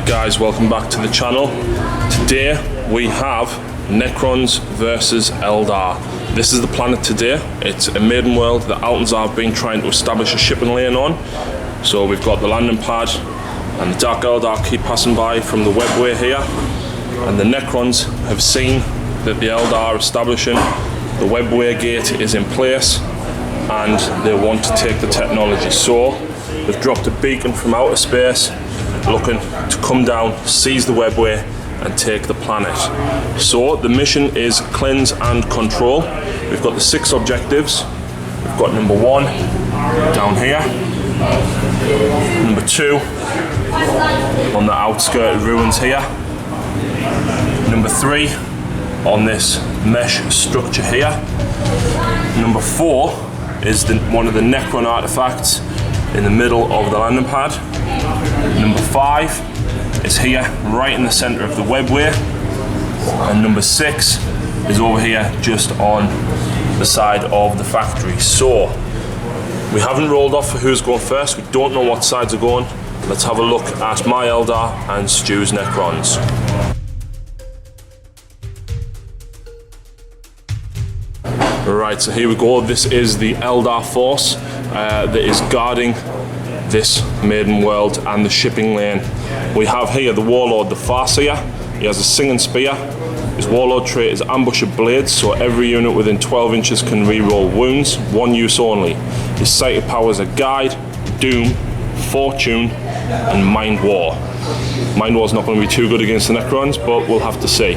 Right guys, welcome back to the channel. Today we have Necrons versus Eldar. This is the planet today. It's a maiden world that Eldar have been trying to establish a shipping lane on. So we've got the landing pad and the Dark Eldar keep passing by from the webway here. And the Necrons have seen that the Eldar are establishing the webway gate is in place and they want to take the technology. So they've dropped a beacon from outer space looking to come down, seize the webway and take the planet. So the mission is cleanse and control. We've got the 6 objectives. We've got number 1 down here, number 2 on the outskirted ruins here, number 3 on this mesh structure here, number 4 is one of the Necron artifacts in the middle of the landing pad. Number 5 is here, right in the center of the webway. And number 6 is over here, just on the side of the factory. So, we haven't rolled off for who's going first. We don't know what sides are going. Let's have a look at my Eldar and Stu's Necrons. Right, so here we go. This is the Eldar force that is guarding this maiden world and the shipping lane. We have here the warlord, the Farseer. He has a singing spear. His warlord trait is ambush of blades, so every unit within 12 inches can reroll wounds, one use only. His sighted powers are guide, doom, fortune, and mind war. Mind war's not going to be too good against the Necrons, but we'll have to see.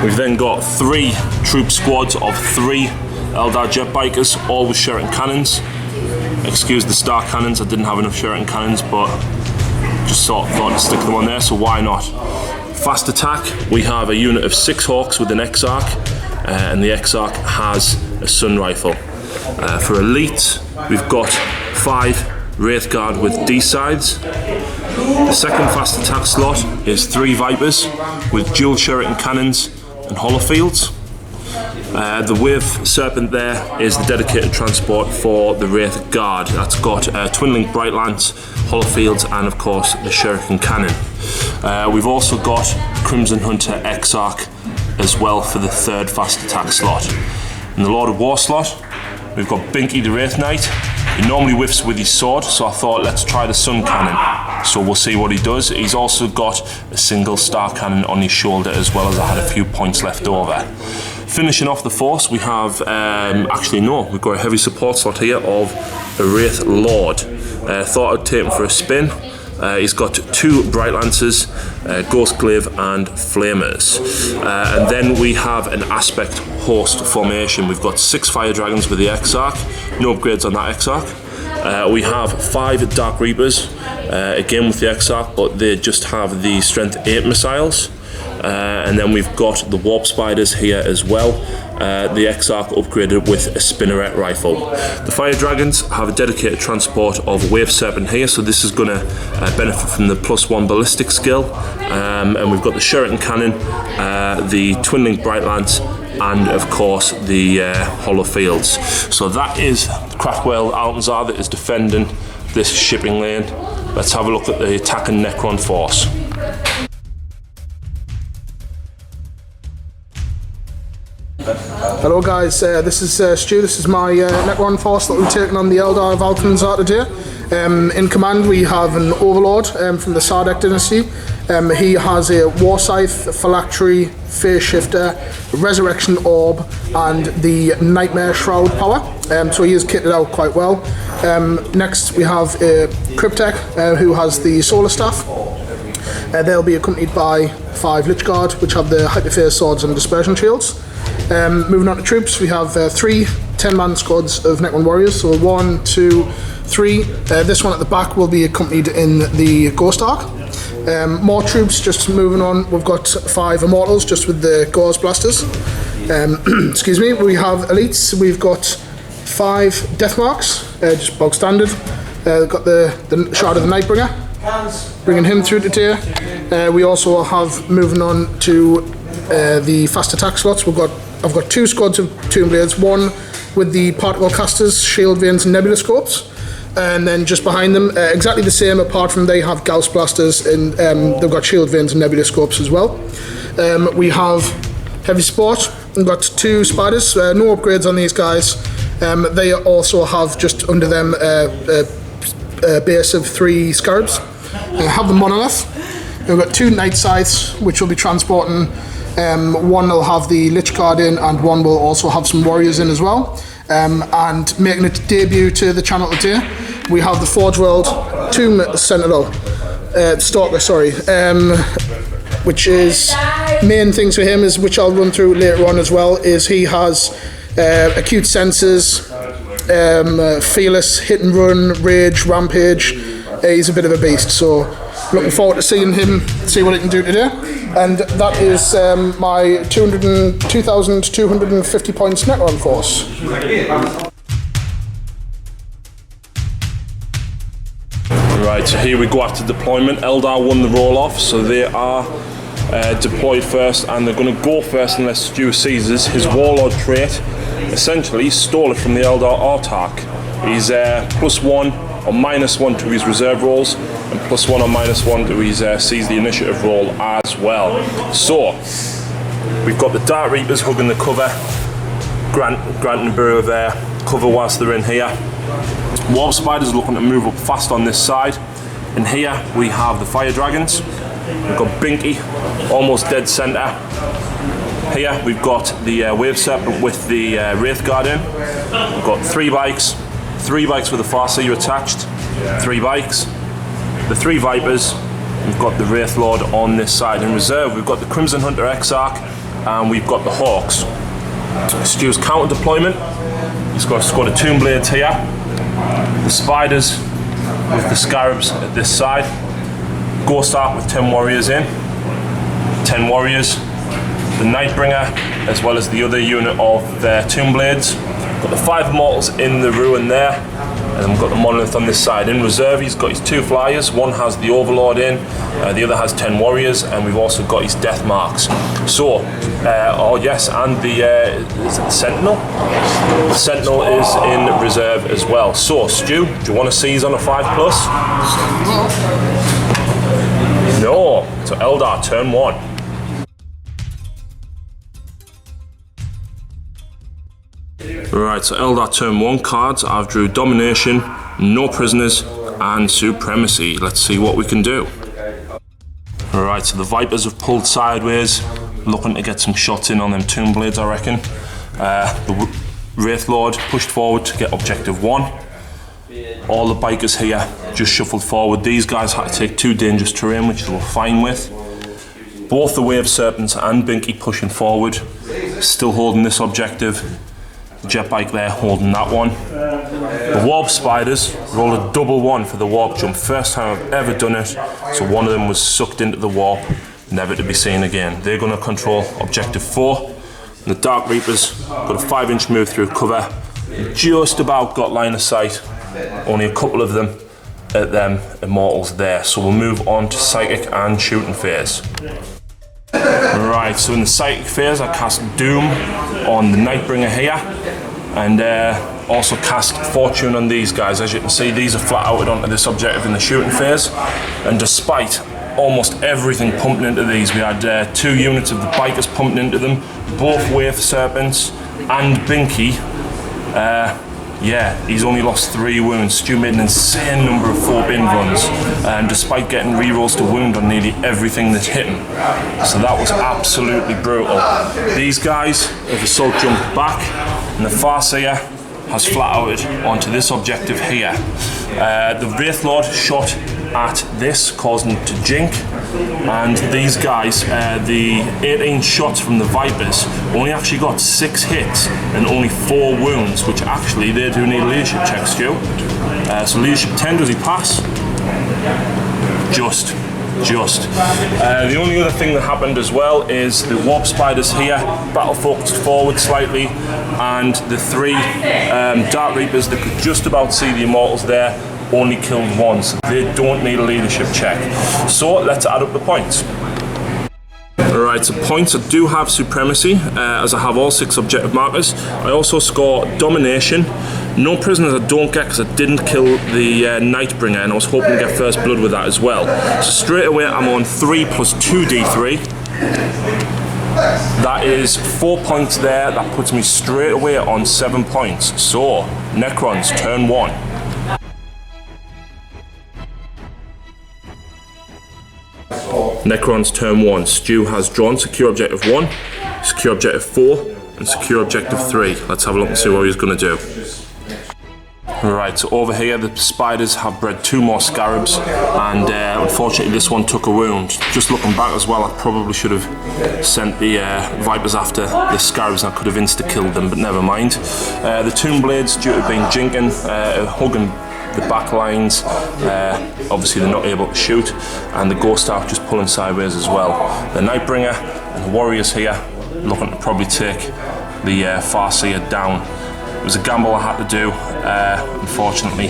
We've then got 3 troop squads of 3 Eldar jet bikers, all with Sheraton cannons. Excuse the star cannons, I didn't have enough Sheraton cannons, but just thought to stick them on there, so why not? Fast attack, we have a unit of 6 Hawks with an Exarch, and the Exarch has a Sun Rifle. For elite, we've got 5 Wraithguard with D-sides. The second fast attack slot is 3 Vipers with dual Sheraton cannons and holofields. The Wave Serpent there is the dedicated transport for the Wraith Guard. That's got Twin Link Bright Lance, holofields, and of course the Shuriken Cannon. We've also got Crimson Hunter Exarch as well for the 3rd fast attack slot. In the Lord of War slot, we've got Binky the Wraith Knight. He normally whiffs with his sword, so I thought let's try the Sun Cannon. So we'll see what he does. He's also got a single star cannon on his shoulder, as well as I had a few points left over. Finishing off the force, we have, we've got a heavy support slot here of a Wraith Lord. Thought I'd take him for a spin. He's got 2 Bright Lancers, Ghost Glaive and Flamers. And then we have an Aspect Host formation. We've got 6 Fire Dragons with the Exarch, no upgrades on that Exarch. We have 5 Dark Reapers, again with the Exarch, but they just have the Strength 8 missiles. And then we've got the Warp Spiders here as well. The Exarch upgraded with a Spinneret rifle. The Fire Dragons have a dedicated transport of Wave Serpent here, so this is going to benefit from the +1 ballistic skill. And we've got the Shuriken Cannon, the Twin Link Bright Lance, and of course the holofields. So that is Craftwell Eldar that is defending this shipping lane. Let's have a look at the attacking Necron force. Hello guys, this is Stu. This is my Necron force that we've taken on the Eldar of Alcazar today. In command we have an Overlord from the Sardak dynasty. He has a War Scythe, a Phylactery, Phase Shifter, Resurrection Orb and the Nightmare Shroud power. So he is kitted out quite well. Next we have a Cryptek who has the Solar Staff. They'll be accompanied by 5 Lich Guard, which have the Hyperphase Swords and Dispersion Shields. Moving on to troops, we have 3 10-man squads of Necron warriors, so 1, 2, 3. This one at the back will be accompanied in the Ghost Arc. More troops, just moving on, we've got 5 Immortals just with the Gauze Blasters. Excuse me, we have elites, we've got 5 Death Marks, just bog standard. We've got the Shard of the Nightbringer, bringing him through today. We also have, moving on to the fast attack slots, I've got 2 squads of Tomb Blades, one with the Particle Casters, Shield Vanes and Nebula Scopes, And then just behind them, exactly the same, apart from they have Gauss blasters and they've got shield vanes and nebula scopes as well. We have heavy support. We've got 2 spiders, no upgrades on these guys. They also have just under them a base of 3 scarabs. Have the monolith. We've got 2 night scythes, which will be transporting. One will have the Lich Guard in, and one will also have some warriors in as well. And making its debut to the channel today, we have the Forge World Tomb Sentinel, Stalker, sorry, which is main things for him is, which I'll run through later on as well, is he has acute senses, fearless, hit and run, rage, rampage. He's a bit of a beast, so looking forward to seeing him, see what he can do today. And that is my 2,250 points Necron force. Right, so here we go after deployment. Eldar won the roll-off, so they are deployed first, and they're going to go first unless Stu seizes his Warlord trait. Essentially, stole it from the Eldar Autarch. He's +1 or -1 to his reserve rolls, and +1 or -1 to his seize the initiative roll as well. So, we've got the Dark Reapers hugging the cover, granting a bit of cover whilst they're in here. Warp Spiders looking to move up fast on this side. In here we have the Fire Dragons. We've got Binky, almost dead centre. Here we've got the Wave Serpent with the Wraith Guard in. We've got 3 bikes with the Farseer attached, 3 bikes, the 3 Vipers. We've got the Wraith Lord on this side. In reserve we've got the Crimson Hunter Exarch, and we've got the Hawks. Stu's counter deployment, he's got a squad of Tomb Blades here, the Spiders with the Scarabs at this side, Ghost Ark with 10 warriors in, 10 warriors, the Nightbringer as well as the other unit of their Tomb Blades. Got the 5 Immortals in the ruin there, and then we've got the Monolith on this side. In reserve he's got his 2 Flyers, one has the Overlord in, the other has 10 warriors, and we've also got his Death Marks. So, oh yes, and the is it the Sentinel? The Sentinel is in reserve as well. So, Stu, do you want to seize on a 5+? No, so Eldar turn 1. Right, so Eldar turn 1 cards. I've drew Domination, No Prisoners, and Supremacy. Let's see what we can do. Right, so the Vipers have pulled sideways, looking to get some shots in on them Tomb Blades, I reckon. The Wraith Lord pushed forward to get Objective 1. All the bikers here just shuffled forward. These guys had to take 2 dangerous terrain, which they were fine with. Both the Wave Serpents and Binky pushing forward, still holding this objective. Jet bike there holding that one. The Warp Spiders rolled a double 1 for the warp jump. First time I've ever done it. So one of them was sucked into the warp, never to be seen again. They're going to control Objective 4. And the Dark Reapers got a 5-inch move through cover. Just about got line of sight. Only a couple of them at them Immortals there. So we'll move on to Psychic and Shooting phase. Right, so in the Psychic phase I cast Doom on the Nightbringer here, and also cast Fortune on these guys. As you can see, these are flat outed onto this objective in the shooting phase, and despite almost everything pumping into these, we had 2 units of the bikers pumping into them, both Wave Serpents and Binky. Yeah, he's only lost 3 wounds. Stu made an insane number of 4 bin runs, despite getting rerolls to wound on nearly everything that hit him. So that was absolutely brutal. These guys have assault jumped back, and the Farseer has flat outed onto this objective here. The Wraith Lord shot at this, causing it to jink, and these guys, the 18 shots from the Vipers, only actually got 6 hits and only 4 wounds, which actually they do need a leadership check, Stu. So leadership 10, does he pass? Just. The only other thing that happened as well is the Warp Spiders here battle focused forward slightly, and the 3 Dark Reapers that could just about see the Immortals there only killed 1, so they don't need a leadership check. So let's add up the points. Alright, so points, I do have Supremacy, as I have all 6 objective markers. I also score Domination, No prisoners I don't get because I didn't kill the Nightbringer, and I was hoping to get first blood with that as well. So straight away I'm on 3 plus 2d3. That is 4 points there. That puts me straight away on 7 points. So, Necrons, turn 1. Necrons, turn 1. Stu has drawn secure objective 1, secure objective 4, and secure objective 3. Let's have a look and see what he's going to do. Right, so over here the spiders have bred 2 more scarabs, and unfortunately this one took a wound. Just looking back as well, I probably should have sent the vipers after the scarabs and I could have insta-killed them, but never mind. The tomb blades, due to being jinking, hugging the back lines, obviously they're not able to shoot, and the ghost staff just pulling sideways as well. The Nightbringer and the warriors here looking to probably take the Farseer down. It was a gamble I had to do, unfortunately.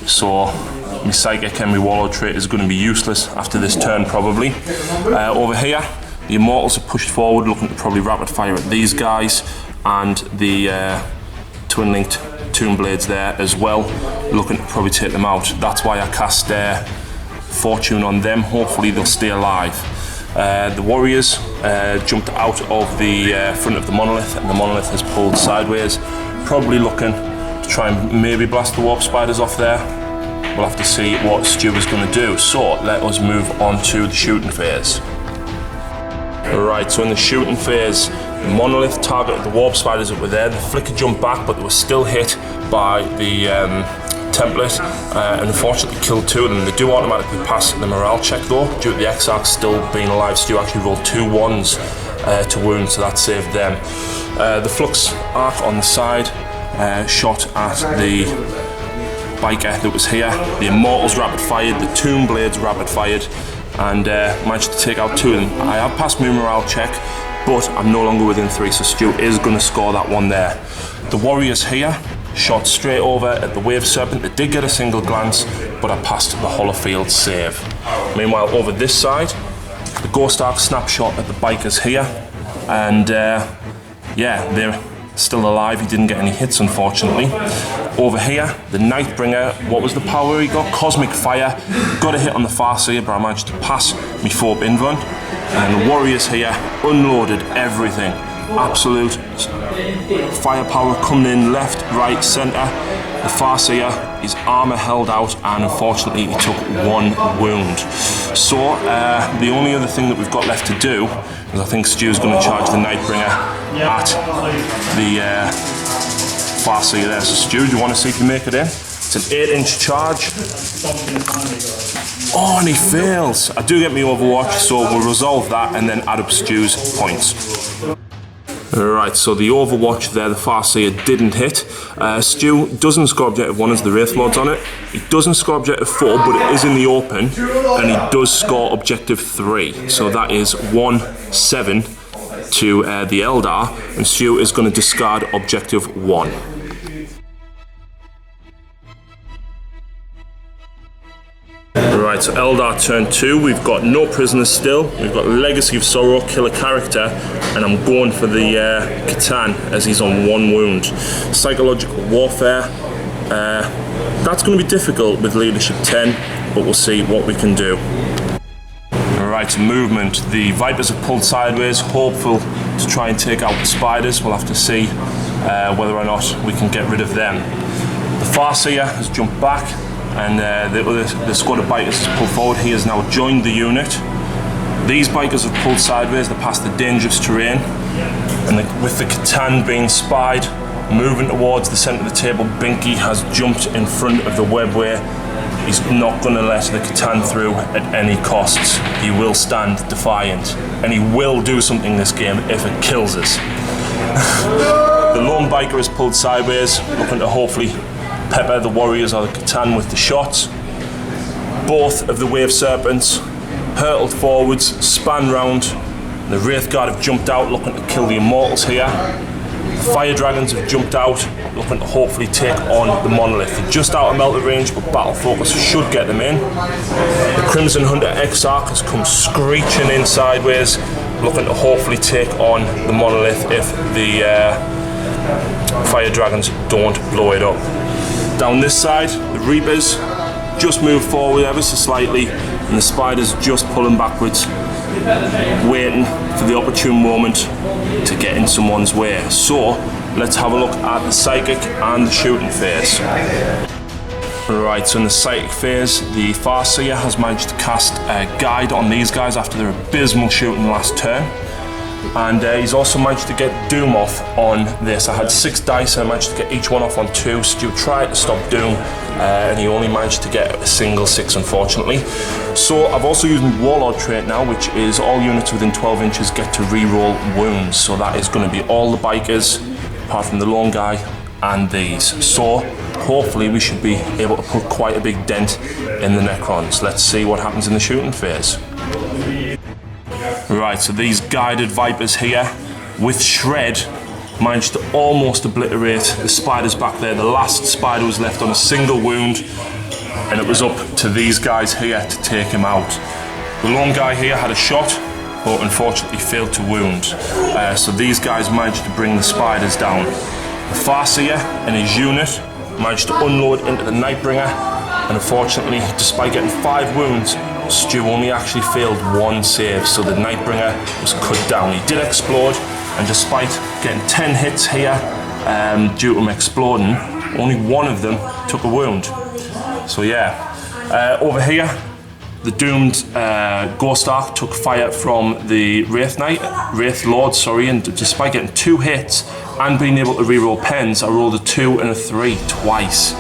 So my psychic and my warlord trait is going to be useless after this turn probably. Over here, the immortals are pushed forward, looking to probably rapid fire at these guys, and the twin-linked tomb blades there as well, looking to probably take them out. That's why I cast Fortune on them. Hopefully they'll stay alive. The warriors jumped out of the front of the monolith, and the monolith has pulled sideways, probably looking to try and maybe blast the warp spiders off there. We'll have to see what Stu is going to do. So let us move on to the shooting phase. Right, so in the shooting phase, the monolith targeted the warp spiders that were there. The flicker jumped back, but they were still hit by the template, and unfortunately killed 2 of them. They do automatically pass the morale check though, due to the Exarch still being alive. Stu actually rolled 2 1s to wound, so that saved them. The Flux Arc on the side shot at the biker that was here. The Immortals rapid fired, the Tomb Blades rapid fired, and managed to take out 2 of them. I have passed my morale check, but I'm no longer within 3, so Stu is going to score that one there. The warriors here shot straight over at the Wave Serpent. They did get a single glance, but I passed the Hollowfield save. Meanwhile, over this side, the Ghost Arc snapshot at the bikers here, and yeah, they're still alive. He didn't get any hits, unfortunately. Over here, the Nightbringer, what was the power he got? Cosmic Fire. Got a hit on the Farseer, but I managed to pass me Forp Invuln. And the warriors here unloaded everything. Absolute firepower coming in left, right, centre. The Farseer, his armour held out, and unfortunately he took 1 wound. So the only other thing that we've got left to do is I think Stu's going to charge the Nightbringer at the Farseer there. So Stu, do you want to see if you make it in? It's an 8-inch charge. Oh, and he fails. I do get me Overwatch, so we'll resolve that and then add up Stu's points. Right, so the Overwatch there, the Farseer didn't hit. Stu doesn't score objective 1 as the Wraith Lord's on it. He doesn't score objective 4, but it is in the open, and he does score objective 3. So that is 1-7 to the Eldar, and Stu is going to discard objective 1. Right, so Eldar turn 2, we've got no prisoners still, we've got Legacy of Sorrow, kill a character, and I'm going for the Catan as he's on 1 wound. Psychological Warfare, that's going to be difficult with Leadership 10, but we'll see what we can do. Right, movement, the Vipers have pulled sideways, hopeful to try and take out the Spiders. We'll have to see whether or not we can get rid of them. The Farseer has jumped back, and the squad of bikers has pulled forward. He has now joined the unit. These bikers have pulled sideways, they're past the dangerous terrain, and with the Catan being spied, moving towards the centre of the table, Binky has jumped in front of the webway. He's not going to let the Catan through at any costs. He will stand defiant, and he will do something this game if it kills us. The lone biker has pulled sideways, looking to hopefully pepper the warriors or the Catan with the shots. Both of the Wave Serpents hurtled forwards, span round. The Wraith Guard have jumped out, looking to kill the Immortals here. The Fire Dragons have jumped out, looking to hopefully take on the Monolith. They're just out of melter range, but Battle Focus should get them in. The Crimson Hunter Exarch has come screeching in sideways, looking to hopefully take on the Monolith if the fire dragons don't blow it up. Down this side, the Reapers just move forward ever so slightly, and the Spiders just pulling backwards, waiting for the opportune moment to get in someone's way. So let's have a look at the Psychic and the shooting phase. Right, so in the Psychic phase, the Farseer has managed to cast a Guide on these guys after their abysmal shooting last turn. And he's also managed to get Doom off on this. I had 6 dice and I managed to get each one off on 2. Stu tried to stop Doom and he only managed to get a single 6, unfortunately. So I've also used my Warlord trait now, which is all units within 12 inches get to reroll wounds. So that is going to be all the bikers, apart from the lone guy and these. So hopefully we should be able to put quite a big dent in the Necrons. Let's see what happens in the shooting phase. Right, so these guided Vipers here with Shred managed to almost obliterate the Spiders back there. The last Spider was left on a single wound, and it was up to these guys here to take him out. The lone guy here had a shot, but unfortunately failed to wound. So these guys managed to bring the Spiders down. The Farseer and his unit managed to unload into the Nightbringer, and unfortunately, despite getting 5 wounds, Stu only actually failed 1 save, so the Nightbringer was cut down. He did explode, and despite getting 10 hits here, due to him exploding, only 1 of them took a wound. So yeah, over here, the doomed Ghost Ark took fire from the Wraith Lord, and despite getting 2 hits and being able to reroll pens, I rolled a 2 and a 3 twice.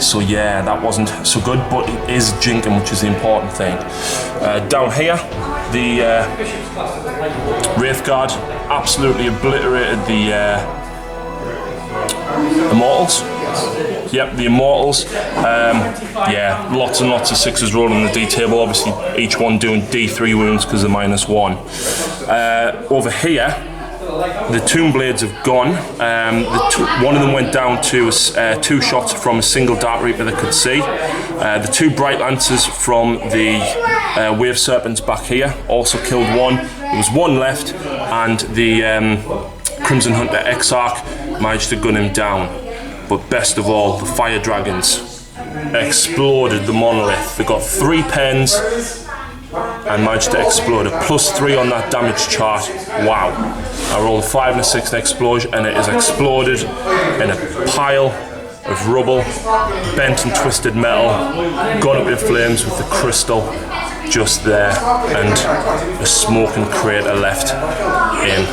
So yeah, that wasn't so good, but it is jinking, which is the important thing. Down here, the Wraithguard absolutely obliterated the Immortals. Yep, the Immortals. Yeah, lots and lots of 6s rolling in the D table, obviously each one doing D3 wounds because of -1. Over here, the Tomb Blades have gone. One of them went down to 2 shots from a single Dark Reaper that could see. The 2 Bright Lancers from the Wave Serpents back here also killed 1. There was 1 left, and the Crimson Hunter Exarch managed to gun him down. But best of all, the Fire Dragons exploded the monolith. They got 3 pens and managed to explode. A +3 on that damage chart. Wow. I rolled a 5 and a 6 explosion, and it has exploded in a pile of rubble, bent and twisted metal, gone up in flames with the crystal just there, and a smoking crater left in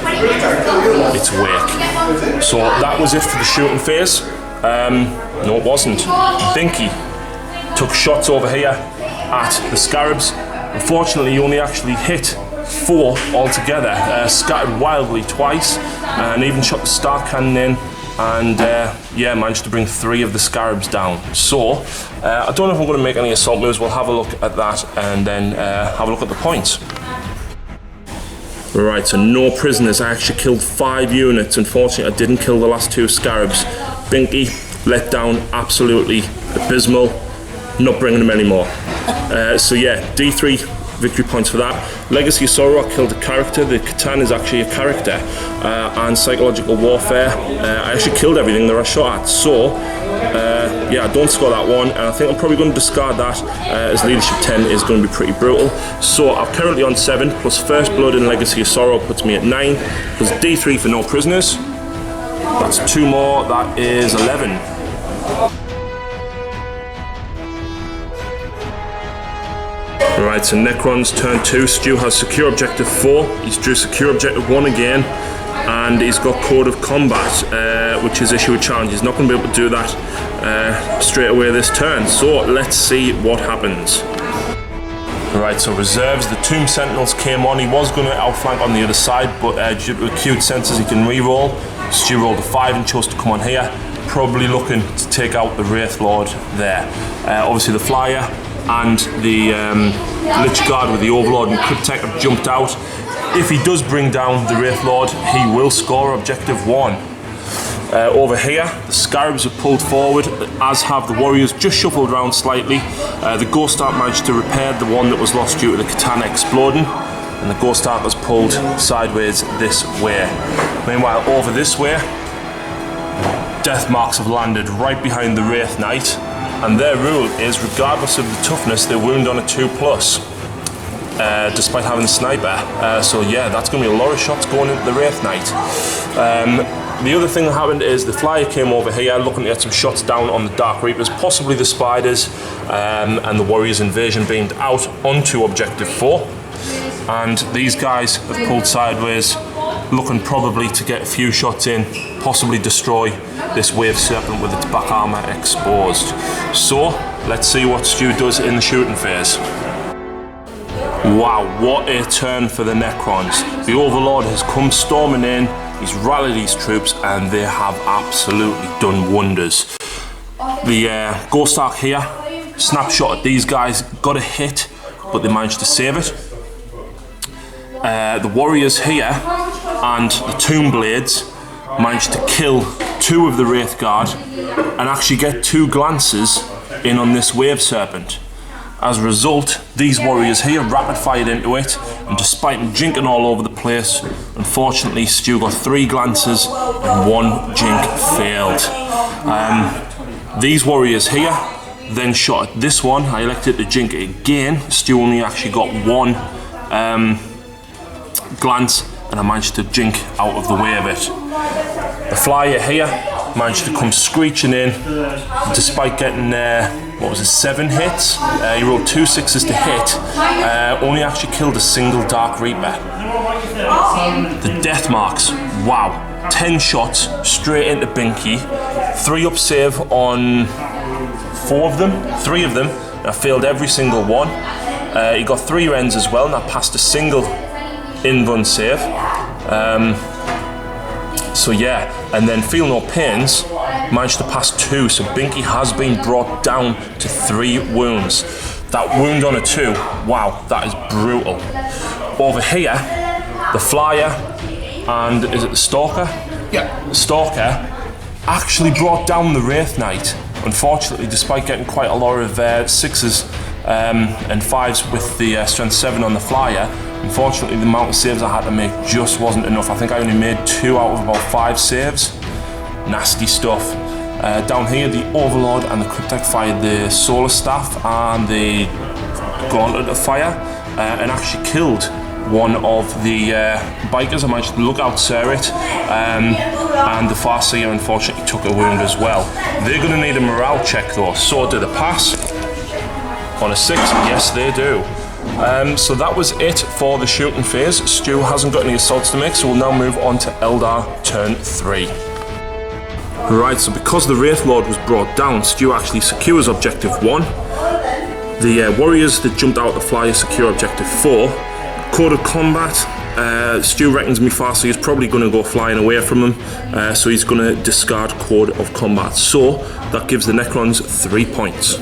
its wake. So that was it for the shooting phase. No, it wasn't. Dinky took shots over here at the Scarabs. Unfortunately, he only actually hit 4 altogether, scattered wildly twice, and even shot the Star Cannon in, and yeah, managed to bring 3 of the Scarabs down. So, I don't know if I'm going to make any assault moves. We'll have a look at that and then have a look at the points. Right, so no prisoners. I actually killed 5 units. Unfortunately, I didn't kill the last 2 Scarabs. Binky let down, absolutely abysmal. Not bringing them anymore. So yeah, D3 victory points for that. Legacy of Sorrow, I killed a character. The Catan is actually a character. And Psychological Warfare, I actually killed everything that I shot at. So yeah, I don't score that one, and I think I'm probably going to discard that, as Leadership 10 is going to be pretty brutal. So I'm currently on 7, plus First Blood and Legacy of Sorrow puts me at 9, plus D3 for no prisoners. That's 2 more, that is 11. Right, so Necrons turn 2. Stu has secure objective 4. He's drew secure objective 1 again, and he's got Code of Combat, which is issue a challenge. He's not going to be able to do that straight away this turn. So let's see what happens. Right, so reserves, the Tomb Sentinels came on. He was going to outflank on the other side, but due to acute senses, he can re-roll. Stu rolled a 5 and chose to come on here, probably looking to take out the Wraith Lord there. Obviously the Flyer and the Lich Guard with the Overlord and Crypt Tech have jumped out. If he does bring down the Wraith Lord, he will score objective 1. Over here, the Scarabs have pulled forward, as have the Warriors, just shuffled around slightly. The Ghost Ark managed to repair the one that was lost due to the Katana exploding, and the Ghost Ark has pulled sideways this way. Meanwhile, over this way, death marks have landed right behind the Wraith Knight, and their rule is regardless of the toughness, they wound on a 2+, despite having the sniper. So yeah, that's going to be a lot of shots going into the Wraith Knight. The other thing that happened is the flyer came over here looking to get some shots down on the Dark Reapers, possibly the Spiders, and the Warriors Invasion beamed out onto Objective 4. And these guys have pulled sideways, looking probably to get a few shots in, possibly destroy this Wave Serpent with its back armour exposed. So, let's see what Stu does in the shooting phase. Wow, what a turn for the Necrons. The Overlord has come storming in, he's rallied his troops, and they have absolutely done wonders. The Ghost Ark here, snapshot at these guys, got a hit, but they managed to save it. The Warriors here and the Tomb Blades managed to kill 2 of the Wraith Guard and actually get 2 glances in on this Wave Serpent. As a result, these warriors here rapid fired into it, and despite them jinking all over the place, unfortunately Stu got 3 glances and 1 jink failed. These warriors here then shot at this one. I elected to jink it again. Stu only actually got 1 glance, and I managed to jink out of the way of it. The flyer here managed to come screeching in, despite getting 7 hits. He rolled 2 6s to hit, only actually killed a single Dark Reaper. The death marks, wow, 10 shots straight into Binky, 3 up save on 4 of them, 3 of them, and I failed every single one. He got 3 rends as well, and I passed a single in-run save. So yeah, and then Feel No Pains managed to pass 2, so Binky has been brought down to 3 wounds. That wound on a 2, wow, that is brutal. Over here, the flyer and is it the Stalker? Yeah. The Stalker actually brought down the Wraith Knight. Unfortunately, despite getting quite a lot of 6s and 5s with the strength 7 on the flyer, unfortunately the amount of saves I had to make just wasn't enough. I think I only made 2 out of about 5 saves. Nasty stuff. Down here, the Overlord and the Cryptek fired the Solar Staff and the Gauntlet of Fire, and actually killed one of the bikers. I managed to look out Surrey, and the Farseer unfortunately took a wound as well. They're going to need a morale check though. So do they pass? On a 6, yes they do. So that was it for the shooting phase. Stu hasn't got any assaults to make, so we'll now move on to Eldar turn 3. Right, so because the Wraith Lord was brought down, Stu actually secures objective 1. The warriors that jumped out the flyer secure objective 4. Code of combat, Stu reckons me Farsi is probably going to go flying away from him, so he's going to discard Code of Combat. So that gives the Necrons 3 points.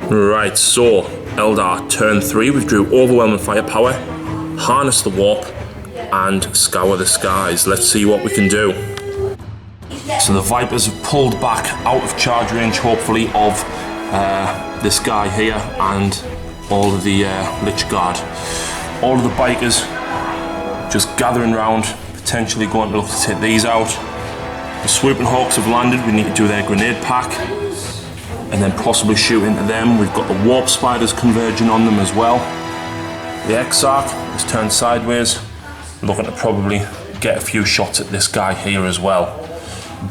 Right, so Eldar turn 3, withdrew overwhelming firepower, harness the warp, and scour the skies. Let's see what we can do. So the Vipers have pulled back out of charge range, hopefully, of this guy here and all of the Lich Guard. All of the bikers just gathering round, potentially going to look to take these out. The Swooping Hawks have landed. We need to do their grenade pack and then possibly shoot into them. We've got the Warp Spiders converging on them as well. The Exarch is turned sideways, looking to probably get a few shots at this guy here as well.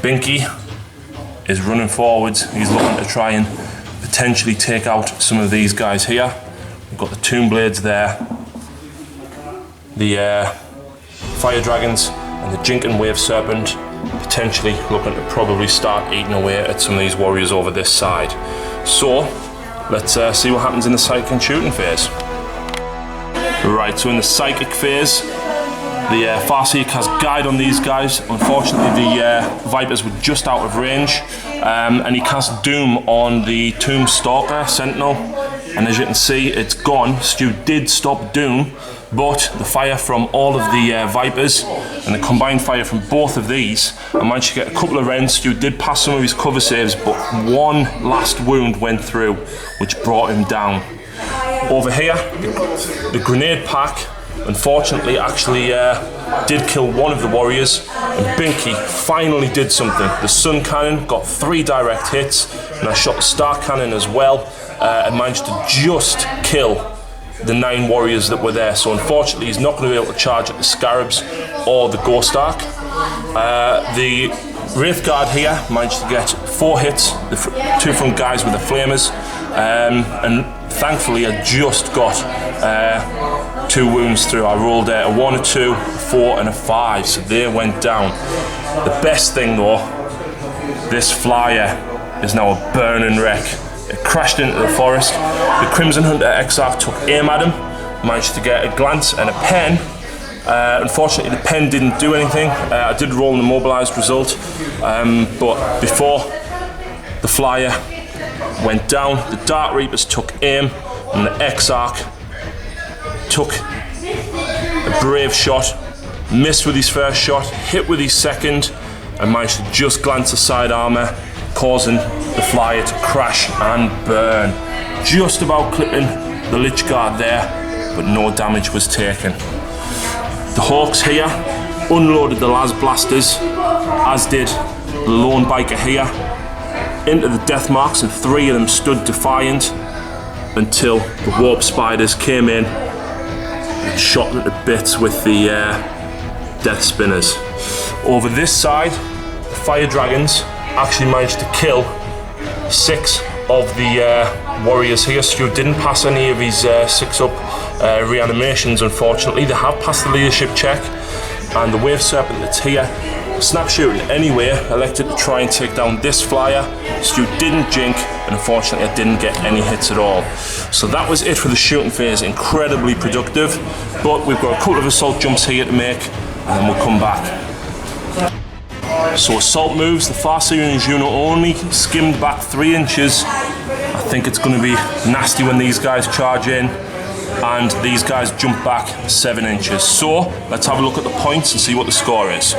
Binky is running forwards. He's looking to try and potentially take out some of these guys here. We've got the Tomb Blades there, the Fire Dragons and the Jinkin Wave Serpent, potentially looking to probably start eating away at some of these warriors over this side. So let's see what happens in the psychic and shooting phase. Right, so in the psychic phase, the Farseer has guide on these guys. Unfortunately, the Vipers were just out of range, and he cast Doom on the Tomb Stalker Sentinel, and as you can see, it's gone. Stu did stop Doom, but the fire from all of the Vipers and the combined fire from both of these, I managed to get a couple of rends. Stu did pass some of his cover saves, but one last wound went through, which brought him down. Over here, the grenade pack unfortunately actually did kill one of the warriors, and Binky finally did something. The Sun Cannon got 3 direct hits, and I shot the Star Cannon as well, and managed to just kill the 9 warriors that were there. So unfortunately he's not going to be able to charge at the Scarabs or the Ghost Ark. The Wraith Guard here managed to get 4 hits, the 2 front guys with the flamers, and thankfully I just got 2 wounds through. I rolled a 1, a 2, a 4 and a 5, so they went down. The best thing though, this flyer is now a burning wreck. It crashed into the forest. The Crimson Hunter Exarch took aim at him, managed to get a glance and a pen. Unfortunately the pen didn't do anything. I did roll an immobilised result, but before the flyer went down, the Dark Reapers took aim, and the Exarch took a brave shot, missed with his first shot, hit with his second, and managed to just glance the side armour, causing the flyer to crash and burn. Just about clipping the Lich Guard there, but no damage was taken. The Hawks here unloaded the Las Blasters, as did the Lone Biker here, into the death marks, and 3 of them stood defiant until the Warp Spiders came in and shot them to bits with the Death Spinners. Over this side, the Fire Dragons actually managed to kill 6 of the warriors here. Stu didn't pass any of his 6-up reanimations, unfortunately. They have passed the leadership check, and the Wave Serpent that's here, snap shooting anyway, elected to try and take down this flyer. Stu didn't jink, and unfortunately I didn't get any hits at all. So that was it for the shooting phase. Incredibly productive, but we've got a couple of assault jumps here to make, and then we'll come back. So assault moves, the Farseeron's unit only skimmed back 3 inches. I think it's going to be nasty when these guys charge in, and these guys jump back 7 inches. So let's have a look at the points and see what the score is.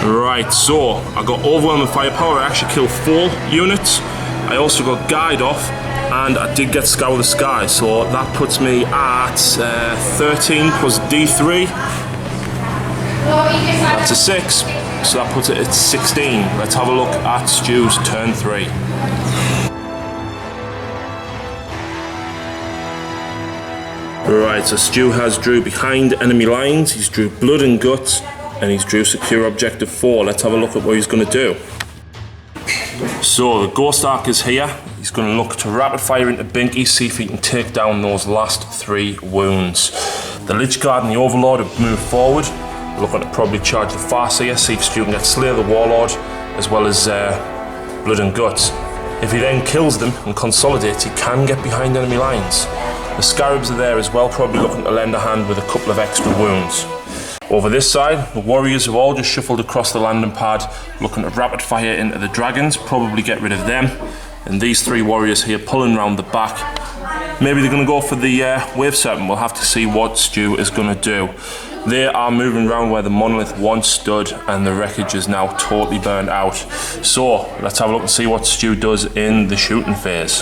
Right, so I got overwhelming firepower. I actually killed 4 units. I also got guide off, and I did get Scour the Sky, so that puts me at 13 plus D3. That's a 6, so that puts it at 16. Let's have a look at Stu's turn 3. Right, so Stu has drew behind enemy lines, he's drew Blood and Guts, and he's drew secure objective 4. Let's have a look at what he's going to do. So the Ghost Ark is here. He's going to look to rapid fire into Binky, see if he can take down those last 3 wounds. The Lich Guard and the Overlord have moved forward, looking to probably charge the Farseer, see if Stu can get Slayer the Warlord, as well as Blood and Guts. If he then kills them and consolidates, he can get behind enemy lines. The Scarabs are there as well, probably looking to lend a hand with a couple of extra wounds. Over this side, the Warriors have all just shuffled across the landing pad, looking to rapid fire into the Dragons, probably get rid of them. And these 3 Warriors here pulling round the back. Maybe they're going to go for the Wave Serpent. We'll have to see what Stu is going to do. They are moving around where the monolith once stood, and the wreckage is now totally burned out. So let's have a look and see what Stu does in the shooting phase.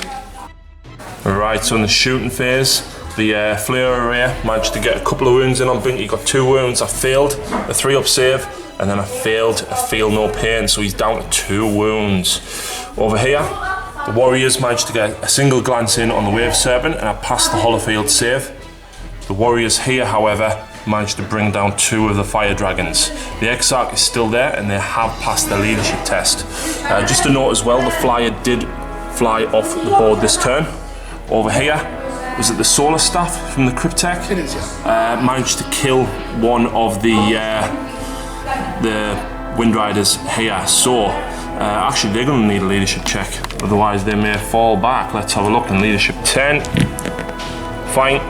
Right, so in the shooting phase, the Flare Array managed to get a couple of wounds in on Binky. He got 2 wounds. I failed a 3-up save, and then I failed a Feel No Pain, so he's down to 2 wounds. Over here, the Warriors managed to get a single glance in on the Wave Serpent, and I passed the Hollowfield save. The Warriors here, however, managed to bring down 2 of the Fire Dragons. The Exarch is still there, and they have passed the leadership test. Just to note as well, the Flyer did fly off the board this turn. Over here, was it the Solar Staff from the Cryptek? It is, yeah. Managed to kill one of the Wind Riders here. So, actually they're going to need a leadership check, otherwise they may fall back. Let's have a look in leadership 10. Fine.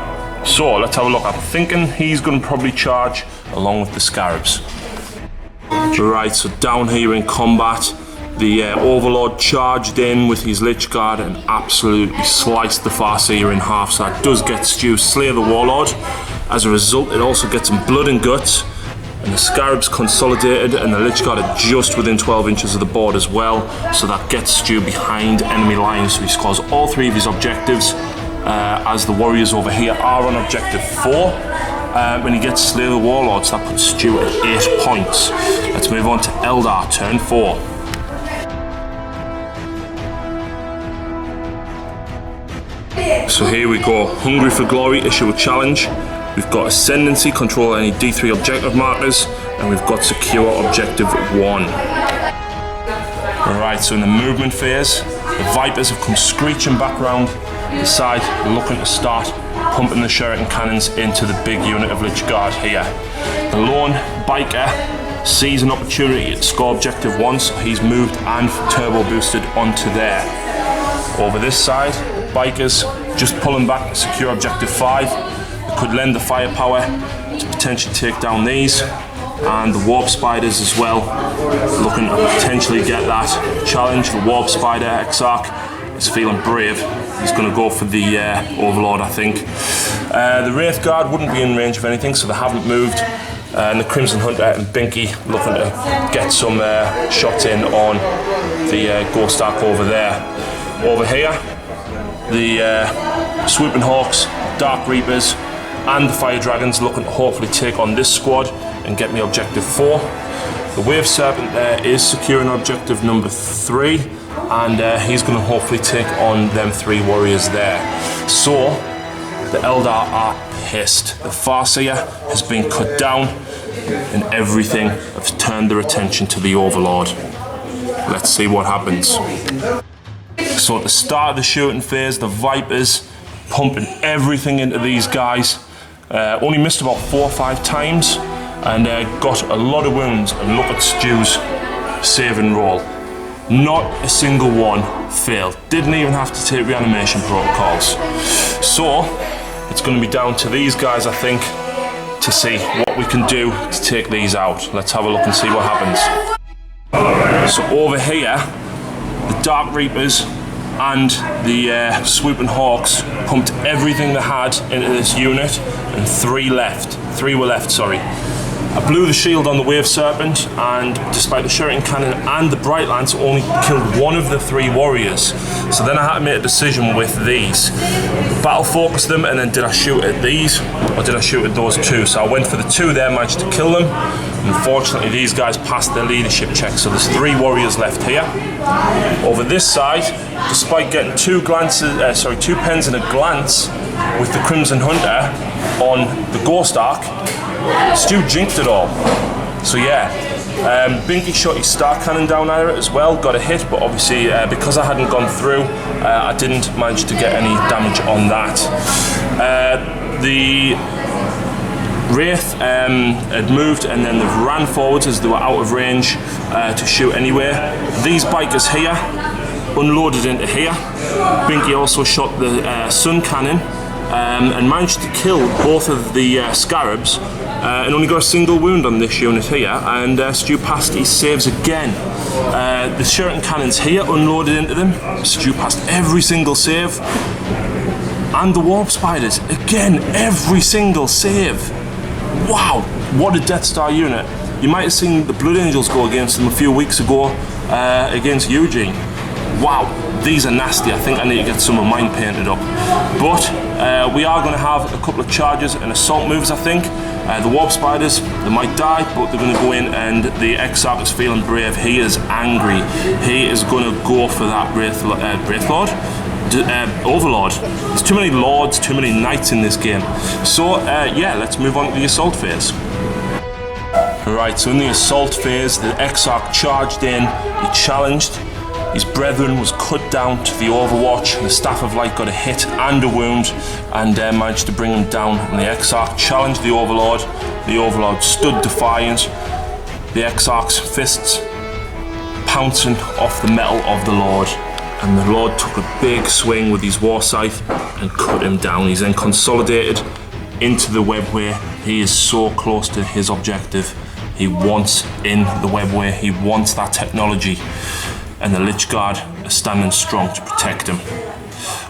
So, let's have a look. I'm thinking he's going to probably charge along with the Scarabs. Right, so down here in combat, the Overlord charged in with his Lich Guard and absolutely sliced the Farseer in half, so that does get Stu Slayer the Warlord. As a result, it also gets him Blood and Guts, and the Scarabs consolidated, and the Lich Guard are just within 12 inches of the board as well, so that gets Stu behind enemy lines, so he scores all 3 of his objectives, as the Warriors over here are on objective 4. when he gets Slay the Warlords. That puts Stu at 8 points. Let's move on to Eldar, turn 4. So here we go. Hungry for Glory, issue a challenge. We've got Ascendancy, control any D3 objective markers, and we've got Secure Objective 1. Alright, so in the movement phase, the Vipers have come screeching back round the side, looking to start pumping the shuriken cannons into the big unit of Lich Guard here. The lone biker sees an opportunity to score Objective 1, so he's moved and turbo boosted onto there. Over this side, bikers just pulling back to secure Objective 5. It could lend the firepower to potentially take down these, and the Warp Spiders as well, looking to potentially get that challenge. The Warp Spider Exarch is feeling brave. He's going to go for the Overlord, I think. The Wraith Guard wouldn't be in range of anything, so they haven't moved. And the Crimson Hunter and Binky looking to get some shots in on the Ghost Ark over there. Over here, the Swooping Hawks, Dark Reapers, and the Fire Dragons looking to hopefully take on this squad and get me Objective 4. The Wave Serpent there is securing Objective number 3, and he's going to hopefully take on them 3 warriors there. So, the Eldar are pissed. The Farseer has been cut down, and everything has turned their attention to the Overlord. Let's see what happens. So at the start of the shooting phase, the Vipers pumping everything into these guys. Only missed about 4 or 5 times, and got a lot of wounds. And look at Stu's save and roll. Not a single one failed. Didn't even have to take reanimation protocols. So it's going to be down to these guys, I think, to see what we can do to take these out. Let's have a look and see what happens. So over here, the Dark Reapers and the Swooping Hawks pumped everything they had into this unit, and 3 were left, sorry. I blew the shield on the Wave Serpent, and despite the Shuriken Cannon and the Bright Lance, only killed 1 of the 3 warriors. So then I had to make a decision with these. Battle focus them, and then did I shoot at these, or did I shoot at those 2? So I went for the 2 there, managed to kill them. Unfortunately, these guys passed their leadership check, so there's 3 warriors left here. Over this side, despite getting 2 pens and a glance with the Crimson Hunter on the Ghost Ark, Stu jinked it all. So yeah, Binky shot his Star Cannon down at it as well, got a hit, but obviously because I hadn't gone through, I didn't manage to get any damage on that. The Wraith had moved, and then they ran forwards as they were out of range to shoot anyway. These bikers here unloaded into here. Binky also shot the Sun Cannon and managed to kill both of the Scarabs, and only got a single wound on this unit here, and Stu passed his saves again. The Shuriken Cannons here unloaded into them. Stu passed every single save. And the Warp Spiders, again, every single save. Wow, what a Death Star unit. You might have seen the Blood Angels go against them a few weeks ago against Eugene. Wow, these are nasty. I think I need to get some of mine painted up. But we are going to have a couple of charges and assault moves, I think. The Warp Spiders, they might die, but they're going to go in, and the Exarch is feeling brave. He is angry. He is going to go for that Wraith Lord? Overlord. There's too many lords, too many knights in this game. So yeah, let's move on to the assault phase. Right, so in the assault phase, the Exarch charged in, he challenged. His brethren was cut down to the Overwatch, and the Staff of Light got a hit and a wound, and managed to bring him down. And the Exarch challenged the Overlord. The Overlord stood defiant. The Exarch's fists pouncing off the metal of the Lord. And the Lord took a big swing with his war scythe and cut him down. He's then consolidated into the webway. He is so close to his objective. He wants in the webway. He wants that technology. And the Lich Guard are standing strong to protect him.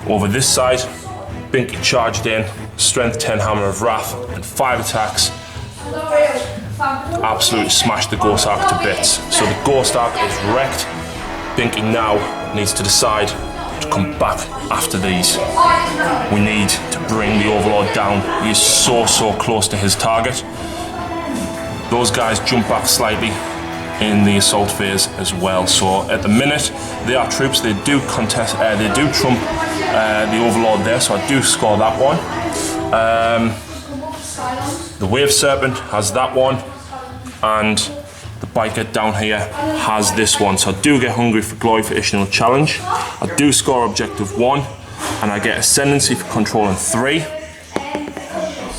Over this side, Binky charged in, Strength 10 Hammer of Wrath, and 5 attacks. Absolutely smashed the Ghost Ark to bits. So the Ghost Ark is wrecked. Binky now needs to decide to come back after these. We need to bring the Overlord down. He is so close to his target. Those guys jump back slightly in the assault phase as well. So at the minute, they are troops. They do contest. They do trump the Overlord there. So I do score that one. The Wave Serpent has that one, and the biker down here has this one. So I do get Hungry for Glory for additional challenge. I do score objective 1, and I get Ascendancy for controlling 3.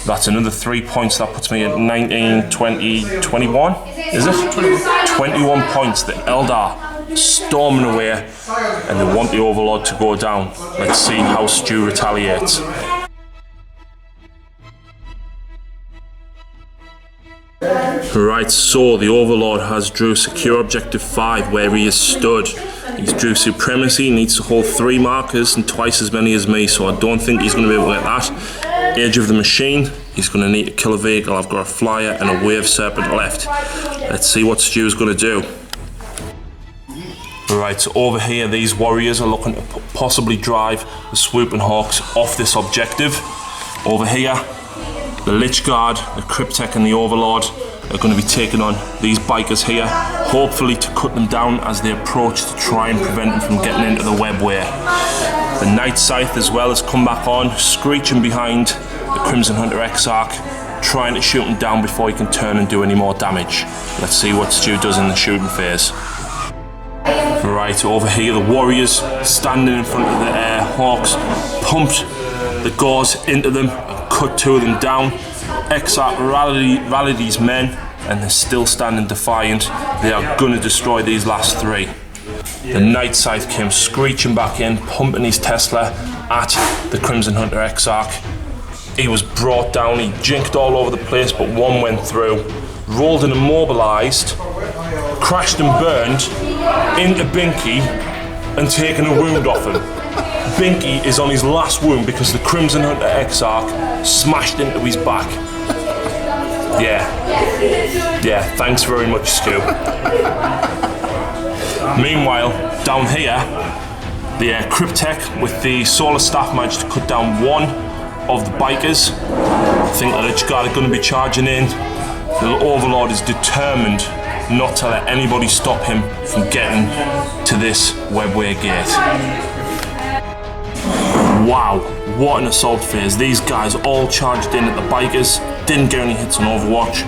That's another 3 points. That puts me at 19, 20, 21. Is it? 21 points. The Eldar storming away, and they want the Overlord to go down. Let's see how Stu retaliates. Right, so the Overlord has drew secure objective 5 where he is stood. He's drew supremacy, needs to hold 3 markers and twice as many as me, so I don't think he's going to be able to get that. Age of the Machine, he's going to need to kill a vehicle. I've got a flyer and a Wave Serpent left. Let's see what Stu's going to do. Right, so over here these warriors are looking to possibly drive the Swooping Hawks off this objective. Over here, the Lich Guard, the Cryptek and the Overlord are going to be taking on these bikers here, hopefully to cut them down as they approach to try and prevent them from getting into the webway. The Night Scythe as well has come back on, screeching behind the Crimson Hunter Exarch, trying to shoot him down before he can turn and do any more damage. Let's see what Stu does in the shooting phase. Right, over here the warriors standing in front of the Hawks, pumped the gauze into them, cut 2 of them down. Exarch rallied these men, and they're still standing defiant. They are going to destroy these last 3. The Night Scythe came screeching back in, pumping his Tesla at the Crimson Hunter Exarch. He was brought down, he jinked all over the place, but one went through. Rolled and immobilised, crashed and burned into Binky and taken a wound off him. Binky is on his last wound because the Crimson Hunter Exarch smashed into his back. Yeah, thanks very much, Stu. Meanwhile, down here, the Cryptek with the Solar Staff managed to cut down 1 of the bikers. I think the Lich Guard are going to be charging in. The Overlord is determined not to let anybody stop him from getting to this webway gate. Wow, what an assault phase. These guys all charged in at the bikers, didn't get any hits on Overwatch,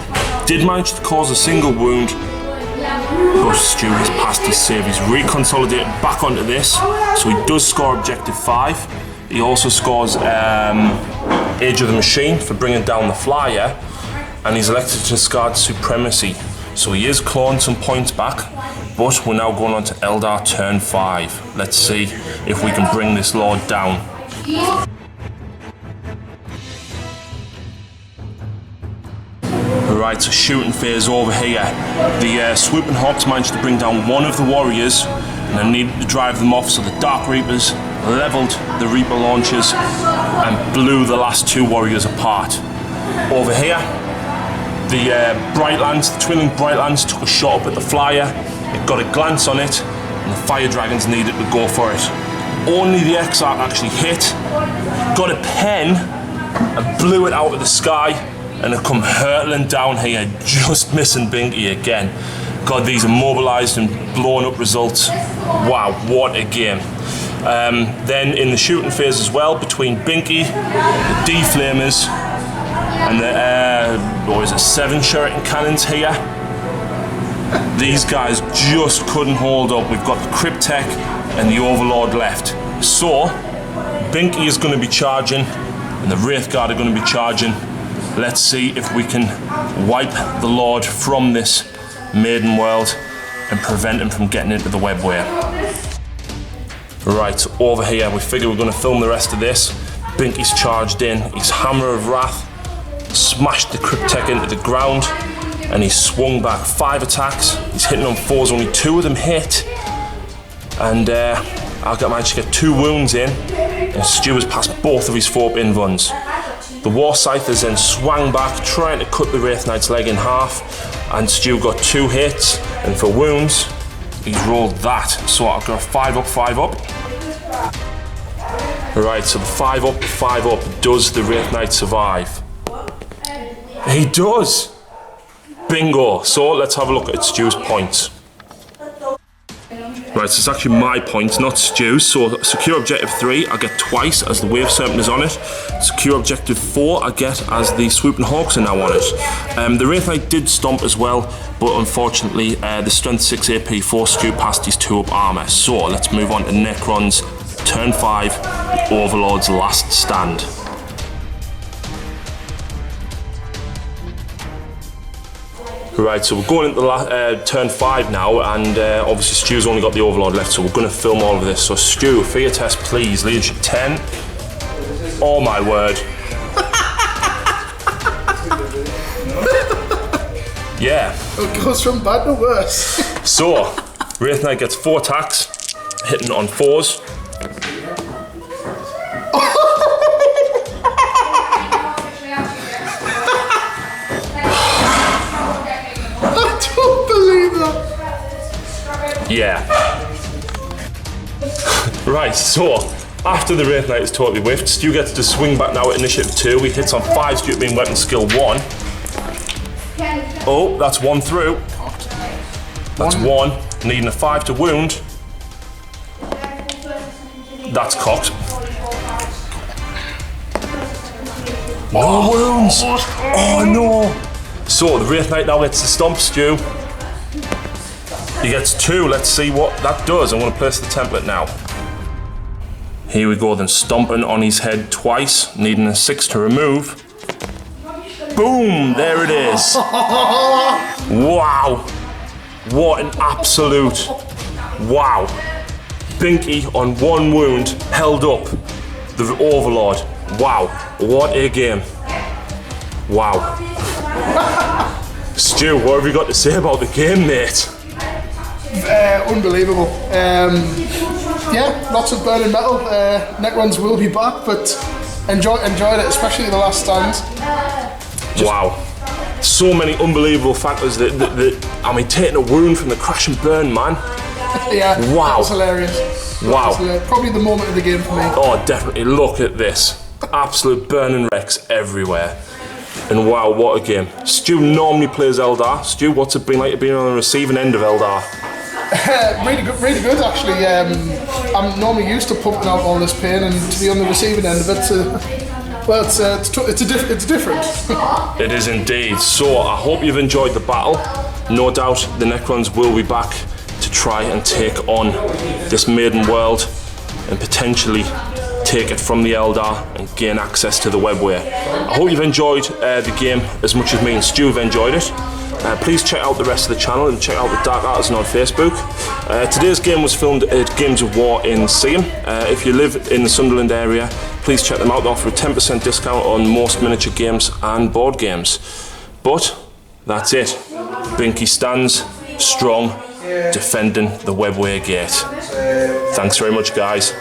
did manage to cause a single wound, but Stu has passed his save. He's reconsolidated back onto this, so he does score objective 5. He also scores Age of the Machine for bringing down the flyer, and he's elected to discard Supremacy. So he is clawing some points back, but we're now going on to Eldar turn 5. Let's see if we can bring this Lord down. Right, so shooting phase over here. The Swooping Hawks managed to bring down 1 of the warriors, and I needed to drive them off, so the Dark Reapers levelled the Reaper launchers and blew the last 2 warriors apart. Over here, the Brightlands, the Twinning Brightlands took a shot up at the flyer. It got a glance on it, and the Fire Dragons needed to go for it. Only the Exarch actually hit, got a pen, and blew it out of the sky, and it come hurtling down here, just missing Binky again. God, these immobilised and blown up results. Wow, what a game. Then in the shooting phase as well, between Binky, the D-Flamers, and the 7 Shuriken cannons here. These guys just couldn't hold up. We've got the Cryptek and the Overlord left. So, Binky is going to be charging, and the Wraith Guard are going to be charging. Let's see if we can wipe the Lord from this maiden world and prevent him from getting into the webway. Right, so over here, we figure we're going to film the rest of this. Binky's charged in, his Hammer of Wrath smashed the Cryptek into the ground, and he's swung back 5 attacks. He's hitting on 4s, only 2 of them hit, and I managed to get 2 wounds in, and Stu has passed both of his 4-pin runs. The War Scythers then swung back, trying to cut the Wraith Knight's leg in half, and Stu got 2 hits, and for wounds, he's rolled that. So I've got a 5 up, 5 up. Right, so the 5 up. Does the Wraith Knight survive? He does! Bingo! So let's have a look at Stu's points. Right, so it's actually my points, not Stu's. So secure objective 3, I get twice as the Wave Serpent is on it. Secure objective 4, I get as the Swooping Hawks are now on it. The Wraith Knight did stomp as well, but unfortunately the strength 6 AP forced Stu past his 2 up armour. So let's move on to Necrons, turn 5, the Overlord's last stand. Right, so we're going into turn 5 now, and obviously Stu's only got the Overlord left, so we're going to film all of this. So Stu, for your test, please, leadership 10. Oh my word. Yeah. It goes from bad to worse. So, Wraith Knight gets 4 attacks, hitting on 4s. Yeah. Right, so after the Wraith Knight is totally whiffed, Stu gets to swing back now at initiative 2. He hits on 5s due to being weapon skill 1. Oh, that's 1 through. That's 1. Needing a 5 to wound. That's cocked. No wounds. Oh no. So the Wraith Knight now gets to stomp Stu. He gets 2, let's see what that does. I'm going to place the template now. Here we go then, stomping on his head twice, needing a 6 to remove. Boom, there it is. Wow, what an absolute, wow. Binky on 1 wound, held up the Overlord. Wow, what a game. Wow. Stu, what have you got to say about the game, mate? Unbelievable. Yeah, lots of burning metal. Necrons will be back, but enjoyed it, especially the last stand. Wow. So many unbelievable factors that I mean, taking a wound from the crash and burn, man. Yeah, wow. That was hilarious. Wow. Probably the moment of the game for me. Oh, definitely. Look at this. Absolute burning wrecks everywhere. And wow, what a game. Stu normally plays Eldar. Stu, what's it been like to be on the receiving end of Eldar? Really good actually. I'm normally used to pumping out all this pain, and to be on the receiving end of it, well, it's different. It is indeed. So I hope you've enjoyed the battle. No doubt the Necrons will be back to try and take on this maiden world and potentially take it from the Eldar and gain access to the webware. I hope you've enjoyed the game as much as me and Stu have enjoyed it. Please check out the rest of the channel and check out the Dark Artisan on Facebook. Today's game was filmed at Games of War in Seaham. If you live in the Sunderland area, please check them out. They offer a 10% discount on most miniature games and board games. But that's it. Binky stands strong, defending the webware gate. Thanks very much, guys.